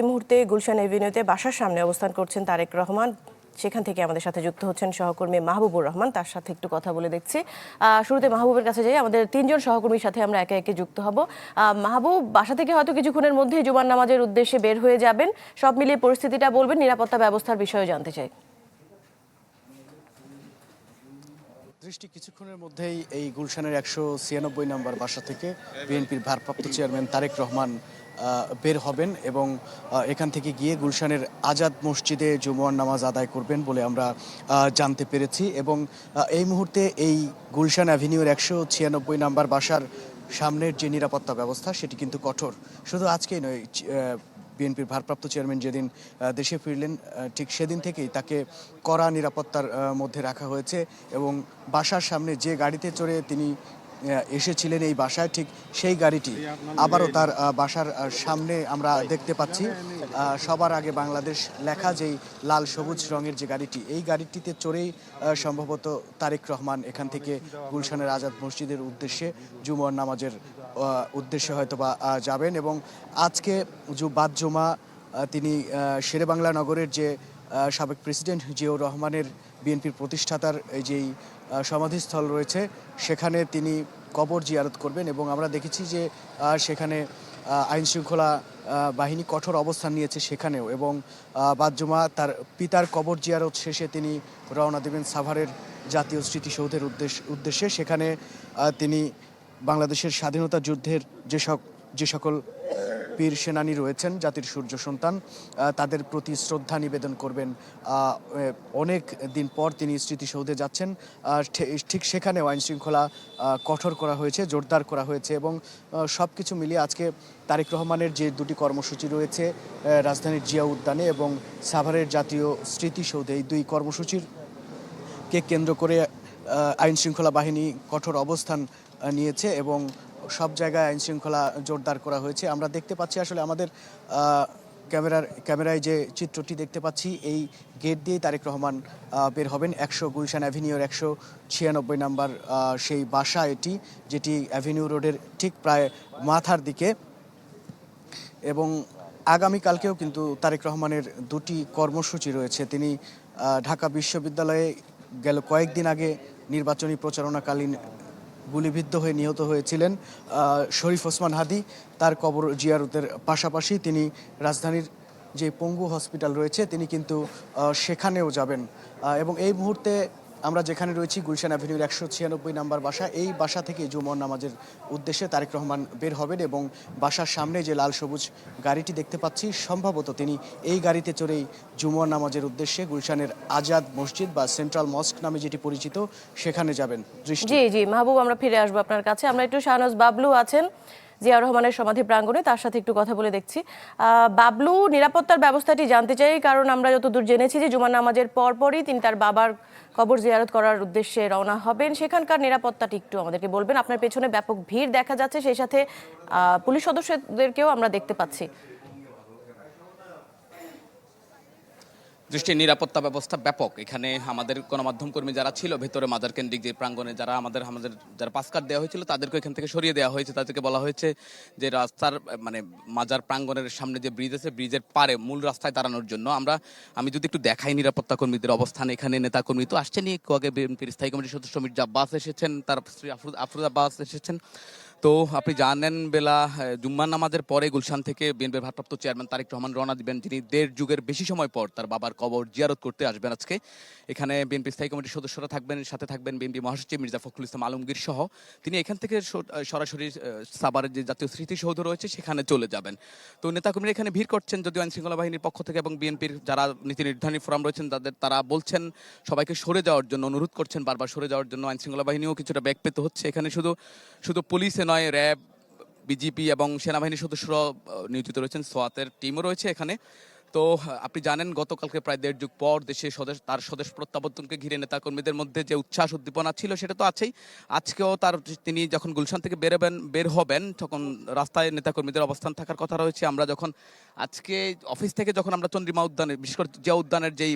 এই মুহূর্তে গুলশান এভিনিউতে বাসার সামনে অবস্থান করছেন তারেক রহমান। সেখান থেকে আমাদের সাথে যুক্ত হচ্ছেন সহকর্মী মাহবুবুর রহমান, তার সাথে একটু কথা বলে দেখছি। শুরুতে মাহবুবের কাছে যাই, আমাদের তিনজন সহকর্মীর সাথে আমরা একে একে যুক্ত হব। মাহবুব, বাসা থেকে হয়তো কিছুক্ষণের মধ্যেই জুমার নামাজের উদ্দেশ্যে বের হয়ে যাবেন, সব মিলিয়ে পরিস্থিতিটা বলবেন, নিরাপত্তা ব্যবস্থার বিষয়ে জানতে চাই। দৃষ্টি কিছুক্ষণের মধ্যেই এই গুলশানের 196 নম্বর বাসা থেকে বিএনপির ভারপ্রাপ্ত চেয়ারম্যান তারেক রহমান বের হবেন এবং এখান থেকে গিয়ে গুলশানের আজাদ মসজিদে জুমার নামাজ আদায় করবেন বলে আমরা জানতে পেরেছি। এবং এই মুহূর্তে এই গুলশান অ্যাভিনিউর 196 নম্বর বাসার সামনের যে নিরাপত্তা ব্যবস্থা সেটি কিন্তু কঠোর। শুধু আজকেই নয়, বিএনপির ভারপ্রাপ্ত চেয়ারম্যান যেদিন দেশে ফিরলেন ঠিক সেদিন থেকেই তাকে কড়া নিরাপত্তার মধ্যে রাখা হয়েছে এবং বাসার সামনে যে গাড়িতে চড়ে তিনি এসেছিলেন এই বাসায়, ঠিক সেই গাড়িটি আবারও তার বাসার সামনে আমরা দেখতে পাচ্ছি। সবার আগে বাংলাদেশ লেখা যেই লাল সবুজ রঙের যে গাড়িটি, এই গাড়িটিতে চড়েই সম্ভবত তারেক রহমান এখান থেকে গুলশানের আজাদ মসজিদের উদ্দেশ্যে জুমার নামাজের উদ্দেশ্যে হয়তোবা যাবেন। এবং আজকে বাদ জুমা তিনি শেরেবাংলা নগরের যে সাবেক প্রেসিডেন্ট জিয়াউর রহমানের বিএনপির প্রতিষ্ঠাতার যেই সমাধিস্থল রয়েছে সেখানে তিনি কবর জিয়ারত করবেন। এবং আমরা দেখেছি যে সেখানে আইনশৃঙ্খলা বাহিনী কঠোর অবস্থান নিয়েছে সেখানেও। এবং বাদ জুমা তার পিতার কবর জিয়ারত শেষে তিনি রওনা দেবেন সাভারের জাতীয় স্মৃতিসৌধের উদ্দেশ্যে। সেখানে তিনি বাংলাদেশের স্বাধীনতা যুদ্ধের যে সকল বীর সেনানী রয়েছেন, জাতির সূর্য সন্তান, তাদের প্রতি শ্রদ্ধা নিবেদন করবেন। অনেক দিন পর তিনি স্মৃতিসৌধে যাচ্ছেন। ঠিক সেখানেও আইনশৃঙ্খলা কঠোর করা হয়েছে, জোরদার করা হয়েছে। এবং সব কিছু মিলিয়ে আজকে তারেক রহমানের যে দুটি কর্মসূচি রয়েছে, রাজধানীর জিয়া উদ্যানে এবং সাভারের জাতীয় স্মৃতিসৌধে, এই দুই কর্মসূচিকে কেন্দ্র করে আইনশৃঙ্খলা বাহিনী কঠোর অবস্থান নিয়েছে এবং সব জায়গায় আইনশৃঙ্খলা জোরদার করা হয়েছে। আমরা দেখতে পাচ্ছি আসলে আমাদের ক্যামেরায় যে চিত্রটি দেখতে পাচ্ছি, এই গেট দিয়েই তারেক রহমান বের হবেন। গুলশান অ্যাভিনিউর 196 নম্বর সেই বাসা এটি, যেটি অ্যাভিনিউ রোডের ঠিক প্রায় মাথার দিকে। এবং আগামীকালকেও কিন্তু তারেক রহমানের দুটি কর্মসূচি রয়েছে। তিনি ঢাকা বিশ্ববিদ্যালয়ে গেল কয়েকদিন আগে নির্বাচনী প্রচারণাকালীন গুলিবিদ্ধ হয়ে নিহত হয়েছিলেন শরীফ ওসমান হাদি, তার কবর জিয়ারতের পাশাপাশি তিনি রাজধানীর যে পঙ্গু হসপিটাল রয়েছে তিনি কিন্তু সেখানেও যাবেন। এবং এই মুহূর্তে আমরা যেখানে রয়েছি গুলশান অ্যাভিনিউর 196 নম্বর বাসা, এই বাসা থেকে জুমার নামাজের উদ্দেশ্যে তারেক রহমান বের হবেন। এবং বাসার সামনে যে লাল সবুজ গাড়িটি দেখতে পাচ্ছি, সম্ভবত তিনি এই গাড়িতে চড়েই জুমার নামাজের উদ্দেশ্যে গুলশানের আজাদ মসজিদ বা সেন্ট্রাল মস্ক নামে যেটি পরিচিত সেখানে যাবেন। জি মাহবুব, আমরা ফিরে আসবো আপনার কাছে। আমরা একটু শাহনাজ বাবলু আছেন জিয়াউর রহমানের সমাধি প্রাঙ্গণে, তার সাথে একটু কথা বলে দেখছি। বাবলু, নিরাপত্তার ব্যবস্থাটি জানতে চাই, কারণ আমরা যতদূর জেনেছি যে জুমার নামাজের পরপরই তিনি তার বাবার কবর জিয়ারত করার উদ্দেশ্যে রওনা হবেন। সেখানকার নিরাপত্তাটি একটু আমাদেরকে বলবেন। আপনার পেছনে ব্যাপক ভিড় দেখা যাচ্ছে, সেই সাথে পুলিশ সদস্যদেরকেও আমরা দেখতে পাচ্ছি। দৃষ্টির নিরাপত্তা ব্যবস্থা ব্যাপক। এখানে আমাদের গণমাধ্যম কর্মী যারা ছিল ভেতরে মাজার কেন্দ্রিক যে প্রাঙ্গণে, যারা আমাদের যারা পাস কার্ড দেওয়া হয়েছিল তাদেরকে এখান থেকে সরিয়ে দেওয়া হয়েছে। তাদেরকে বলা হয়েছে যে রাস্তার মাজার প্রাঙ্গণের সামনে যে ব্রিজ আছে, ব্রিজের পারে মূল রাস্তায় দাঁড়ানোর জন্য। আমি যদি একটু দেখাই নিরাপত্তা কর্মীদের অবস্থান, এখানে নেতা কর্মী তো আসছেনই, একটু আগে বিএনপির স্থায়ী কমিটির সদস্য মির্জা আব্বাস এসেছেন, তার স্ত্রী আফরোজা আব্বাস এসেছেন। তো আপনি জানেন বেলা জুম্মার নামাজের পরে গুলশান থেকে বিএনপির ভারপ্রাপ্ত চেয়ারম্যান তারেক রহমান রওনা দিবেন, যিনি 1.5 যুগের বেশি সময় পর তার বাবার কবর জিয়ারত করতে আসবেন আজকে। এখানে বিএনপি স্থায়ী কমিটির সদস্যরা থাকবেন, সাথে থাকবেন বিএনপি মহাসচিব মির্জা ফখরুল ইসলাম আলমগীর সহ। তিনি এখান থেকে সরাসরি সাভারের যে জাতীয় স্মৃতিসৌধ রয়েছে সেখানে চলে যাবেন। তো নেতাকর্মীরা এখানে ভিড় করছেন, যদিও আইনশৃঙ্খলা বাহিনীর পক্ষ থেকে এবং বিএনপির যারা নীতি নির্ধারণী ফোরাম রয়েছেন তারা বলছেন সবাইকে সরে যাওয়ার জন্য, অনুরোধ করছেন বারবার সরে যাওয়ার জন্য। আইনশৃঙ্খলা বাহিনীও কিছুটা ব্যাগ পেতে হচ্ছে। এখানে শুধু পুলিশে নয়, র্যাব, বিজিপি এবং সেনাবাহিনীর সদস্যরা নিয়োজিত রয়েছেন, সোয়াতের টিমও রয়েছে এখানে। তো আপনি জানেন গতকালকে প্রায় 1.5 যুগ পর দেশে তার স্বদেশ প্রত্যাবর্তনকে ঘিরে নেতাকর্মীদের মধ্যে যে উচ্ছ্বাস উদ্দীপনা ছিল সেটা তো আছেই। আজকেও তিনি যখন গুলশান থেকে বের হবেন তখন রাস্তায় নেতাকর্মীদের অবস্থান থাকার কথা রয়েছে। আমরা যখন আজকে অফিস থেকে যখন আমরা চন্দ্রিমা উদ্যানে, বিশেষ করে জিয়া উদ্যানের যেই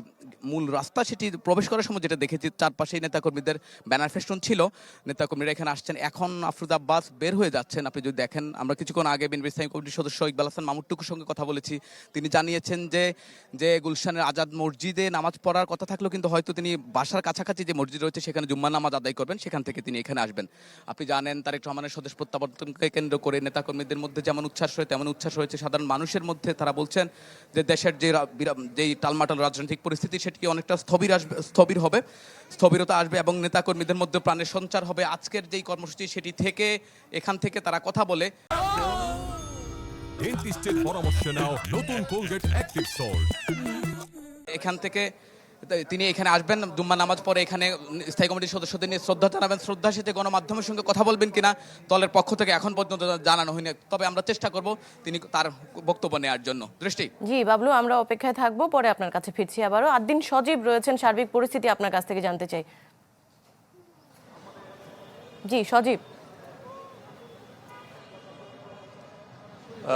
মূল রাস্তা সেটি প্রবেশ করার সময় যেটা দেখেছি চারপাশেই নেতাকর্মীদের ব্যানার ফেস্টুন ছিল, নেতাকর্মীরা এখানে আসছেন। এখন আফরোজা আব্বাস বের হয়ে যাচ্ছেন। আপনি যদি দেখেন, আমরা কিছুক্ষণ আগে বিএনপি স্থায়ী কমিটির সদস্য ইকবাল হাসান মামুন টুকুর সঙ্গে কথা বলেছি। তিনি জানিয়েছেন যে গুলশানের আজাদ মসজিদে নামাজ পড়ার কথা থাকলেও কিন্তু হয়তো তিনি বাসার কাছাকাছি যে মসজিদ রয়েছে সেখানে জুম্মার নামাজ আদায় করবেন, সেখান থেকে তিনি এখানে আসবেন। আপনি জানেন তারেক রহমানের স্বদেশ প্রত্যাবর্তনকে কেন্দ্র করে নেতাকর্মীদের মধ্যে যেমন উচ্ছ্বাস রয়েছে তেমন উচ্ছ্বাস রয়েছে সাধারণ মানুষের মধ্যে। তারা বলছেন যে দেশের যেই টালমাটাল রাজনৈতিক পরিস্থিতি সেটি অনেকটা স্থবিরতা আসবে এবং নেতাকর্মীদের মধ্যে প্রাণের সঞ্চার হবে। আজকের যেই কর্মসূচি সেটি থেকে এখান থেকে তারা কথা বলে। ডেন্টিস্টের পরামর্শ নাও নতুন কোলগেট অ্যাক্টিভ সল্ট। এখান থেকে তিনি এখানে আসবেন, জুম্মা নামাজ পরে এখানে স্থায়ী কমিটির সদস্যদের নিয়ে শ্রদ্ধা জানাবেন। শ্রদ্ধা সাথে গণমাধ্যমের সঙ্গে কথা বলবেন কিনা দলের পক্ষ থেকে এখন পর্যন্ত জানানো হয়নি, তবে আমরা চেষ্টা করব তিনি তার বক্তব্য নেওয়ার জন্য। দৃষ্টি। জি বাবলু, আমরা অপেক্ষায় থাকবো, পরে আপনার কাছে ফিরছি আবারও। আদ্দিন সজীব রয়েছেন, সার্বিক পরিস্থিতি আপনার কাছ থেকে জানতে চাই। জি সজীব।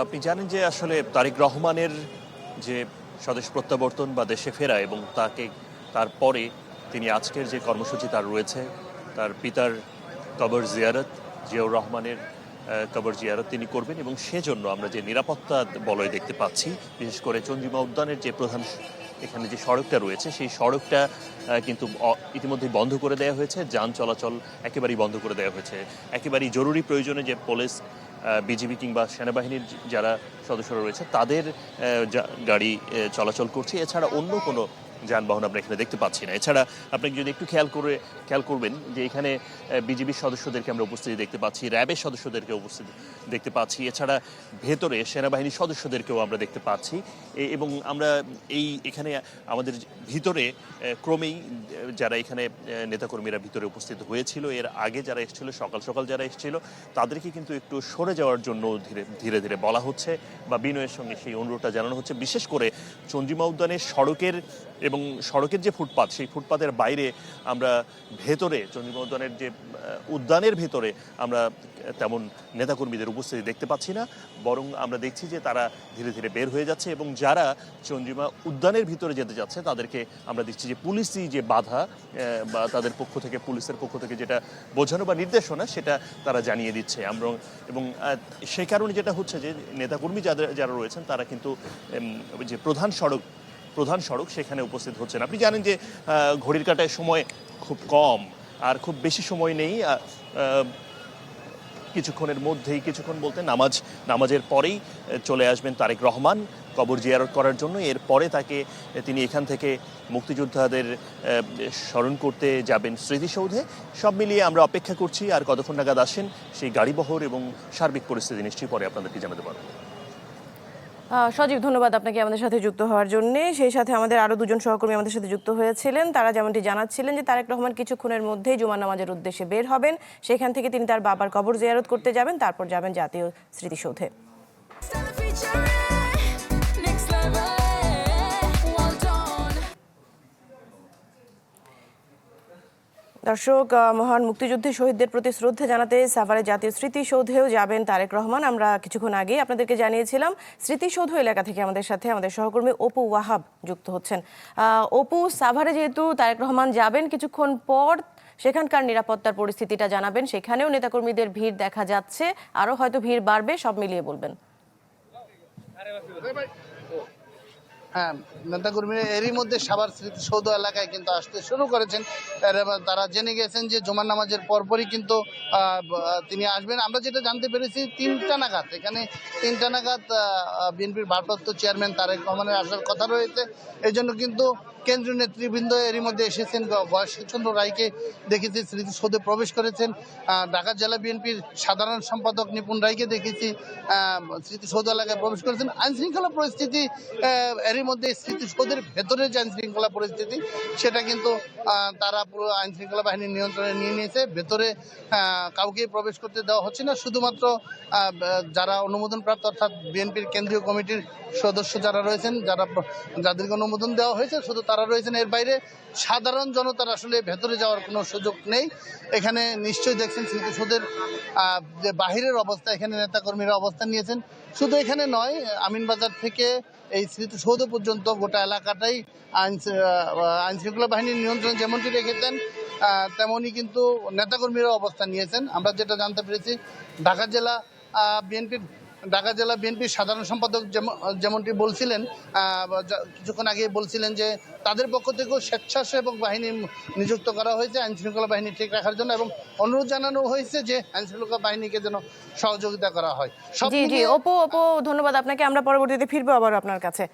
আপনি জানেন যে আসলে তারেক রহমানের যে স্বদেশ প্রত্যাবর্তন বা দেশে ফেরা এবং তারপরে তিনি আজকের যে কর্মসূচি তার রয়েছে, তার পিতার কবর জিয়ারত, জিয়াউর রহমানের কবর জিয়ারত তিনি করবেন এবং সেজন্য আমরা যে নিরাপত্তা বলয় দেখতে পাচ্ছি, বিশেষ করে চন্দ্রিমা উদ্যানের যে প্রধান এখানে যে সড়কটা রয়েছে সেই সড়কটা কিন্তু ইতিমধ্যে বন্ধ করে দেওয়া হয়েছে। যান চলাচল একেবারেই বন্ধ করে দেওয়া হয়েছে। একেবারেই জরুরি প্রয়োজনে যে পুলিশ, বিজিবি কিংবা সেনাবাহিনীর যারা সদস্যরা রয়েছে তাদের গাড়ি চলাচল করছে। এছাড়া অন্য কোনো যানবাহন আমরা এখানে দেখতে পাচ্ছি না। এছাড়া আপনি যদি একটু খেয়াল করবেন যে এখানে বিজিবির সদস্যদেরকে আমরা উপস্থিতি দেখতে পাচ্ছি, র্যাবের সদস্যদেরকে উপস্থিতি দেখতে পাচ্ছি, এছাড়া ভেতরে সেনাবাহিনীর সদস্যদেরকেও আমরা দেখতে পাচ্ছি। এবং আমরা এখানে আমাদের ভিতরে ক্রমেই যারা এখানে নেতাকর্মীরা ভিতরে উপস্থিত হয়েছিল, এর আগে যারা এসেছিল, সকাল সকাল যারা এসেছিল তাদেরকে কিন্তু একটু সরে যাওয়ার জন্য ধীরে ধীরে বলা হচ্ছে বা বিনয়ের সঙ্গে সেই অনুরোধটা জানানো হচ্ছে। বিশেষ করে চন্দ্রিমা উদ্যানের সড়কের যে ফুটপাত, সেই ফুটপাতের বাইরে আমরা ভেতরে চন্দ্রিমা উদ্যানের যে উদ্যানের ভেতরে আমরা তেমন নেতাকর্মীদের উপস্থিতি দেখতে পাচ্ছি না, বরং আমরা দেখছি যে তারা ধীরে ধীরে বের হয়ে যাচ্ছে এবং যারা চন্দ্রিমা উদ্যানের ভিতরে যেতে যাচ্ছে তাদেরকে আমরা দেখছি যে পুলিশি যে বাধা বা তাদের পক্ষ থেকে, পুলিশের পক্ষ থেকে যেটা বোঝানো বা নির্দেশনা সেটা তারা জানিয়ে দিচ্ছে। এবং সেই কারণে যেটা হচ্ছে যে নেতাকর্মী যারা রয়েছেন তারা কিন্তু যে প্রধান সড়ক সেখানে উপস্থিত হচ্ছেন। আপনি জানেন যে ঘড়ির কাঁটায় সময় খুব কম, আর খুব বেশি সময় নেই। কিছুক্ষণের মধ্যেই, কিছুক্ষণ বলতে নামাজের পরেই চলে আসবেন তারেক রহমান কবর জিয়ারত করার জন্য। এরপরে তিনি এখান থেকে মুক্তিযোদ্ধাদের স্মরণ করতে যাবেন স্মৃতিসৌধে। সব মিলিয়ে আমরা অপেক্ষা করছি আর কতক্ষণ নাগাদ আসেন সেই গাড়িবহর এবং সার্বিক পরিস্থিতি নিশ্চয়ই পরে আপনাদেরকে জানাতে পারবো। সজীব, ধন্যবাদ আপনাকে আমাদের সাথে যুক্ত হওয়ার জন্য। সেই সাথে আমাদের আরো দুজন সহকর্মী আমাদের সাথে যুক্ত হয়েছিলেন। তারা যেমনটি জানাচ্ছিলেন যে তারেক রহমান কিছুক্ষণের মধ্যেই জুমার নামাজের উদ্দেশ্যে বের হবেন, সেখান থেকে তিনি তার বাবার কবর জিয়ারত করতে যাবেন, তারপর যাবেন জাতীয় স্মৃতিসৌধে। দর্শক, মহান মুক্তিযুদ্ধে শহীদদের প্রতি শ্রদ্ধা জানাতে সাভারে জাতীয় স্মৃতিসৌধেও যাবেন তারেক রহমান। আমরা কিছুক্ষণ আগে আপনাদেরকে জানিয়েছিলাম স্মৃতিসৌধ এলাকা থেকে আমাদের সাথে আমাদের সহকর্মী অপু ওয়াহাব যুক্ত হচ্ছেন। অপু, সাভারে যেহেতু তারেক রহমান যাবেন কিছুক্ষণ পর, সেখানকার নিরাপত্তার পরিস্থিতিটা জানাবেন। সেখানেও নেতাকর্মীদের ভিড় দেখা যাচ্ছে, আরও হয়তো ভিড় বাড়বে, সব মিলিয়ে বলবেন। হ্যাঁ, নেতাকর্মীরা এরই মধ্যে সাভার স্মৃতিসৌধ এলাকায় কিন্তু আসতে শুরু করেছেন। তারা জেনে গেছেন যে জুমার নামাজের পরপরই কিন্তু তিনি আসবেন। আমরা যেটা জানতে পেরেছি 3টা নাগাদ, এখানে 3টা নাগাদ বিএনপির ভারপ্রাপ্ত চেয়ারম্যান তারেক রহমানের আসার কথা রয়েছে। এই জন্য কিন্তু কেন্দ্রীয় নেতৃবৃন্দ এরই মধ্যে এসেছেন। গয়েশ্বরচন্দ্র রায়কে দেখেছি স্মৃতিসৌধে প্রবেশ করেছেন। ঢাকা জেলা বিএনপির সাধারণ সম্পাদক নিপুণ রায়কে দেখেছি স্মৃতিসৌধ এলাকায় প্রবেশ করেছেন। আইনশৃঙ্খলা পরিস্থিতি এরই মধ্যে স্মৃতিসৌধের ভেতরের যে আইনশৃঙ্খলা পরিস্থিতি সেটা কিন্তু তারা পুরো আইনশৃঙ্খলা বাহিনীর নিয়ন্ত্রণে নিয়ে নিয়েছে। ভেতরে কাউকে প্রবেশ করতে দেওয়া হচ্ছে না, শুধুমাত্র যারা অনুমোদনপ্রাপ্ত অর্থাৎ বিএনপির কেন্দ্রীয় কমিটির সদস্য যারা রয়েছেন, যাদেরকে অনুমোদন দেওয়া হয়েছে শুধু তারা রয়েছেন। এর বাইরে সাধারণ জনতার আসলে ভেতরে যাওয়ার কোনো সুযোগ নেই। এখানে নিশ্চয়ই দেখছেন স্মৃতিসৌধের যে বাহিরের অবস্থা, এখানে নেতাকর্মীরা অবস্থান নিয়েছেন। শুধু এখানে নয়, আমিনবাজার থেকে এই স্মৃতিসৌধ পর্যন্ত গোটা এলাকাটাই আইন শৃঙ্খলা বাহিনীর নিয়ন্ত্রণ যেমনটি রেখেছেন তেমনই কিন্তু নেতাকর্মীরা অবস্থান নিয়েছেন। আমরা যেটা জানতে পেরেছি ঢাকা জেলা বিএনপির সাধারণ সম্পাদক যেমনটি বলছিলেন কিছুক্ষণ আগে বলছিলেন যে তাদের পক্ষ থেকেও স্বেচ্ছাসেবক বাহিনী নিযুক্ত করা হয়েছে আইন শৃঙ্খলা বাহিনী ঠিক রাখার জন্য, এবং অনুরোধ জানানো হয়েছে যে আইন শৃঙ্খলা বাহিনীকে যেন সহযোগিতা করা হয়। জি জি, অপু ধন্যবাদ আপনাকে। আমরা পরবর্তীতে ফিরবো আবার আপনার কাছে।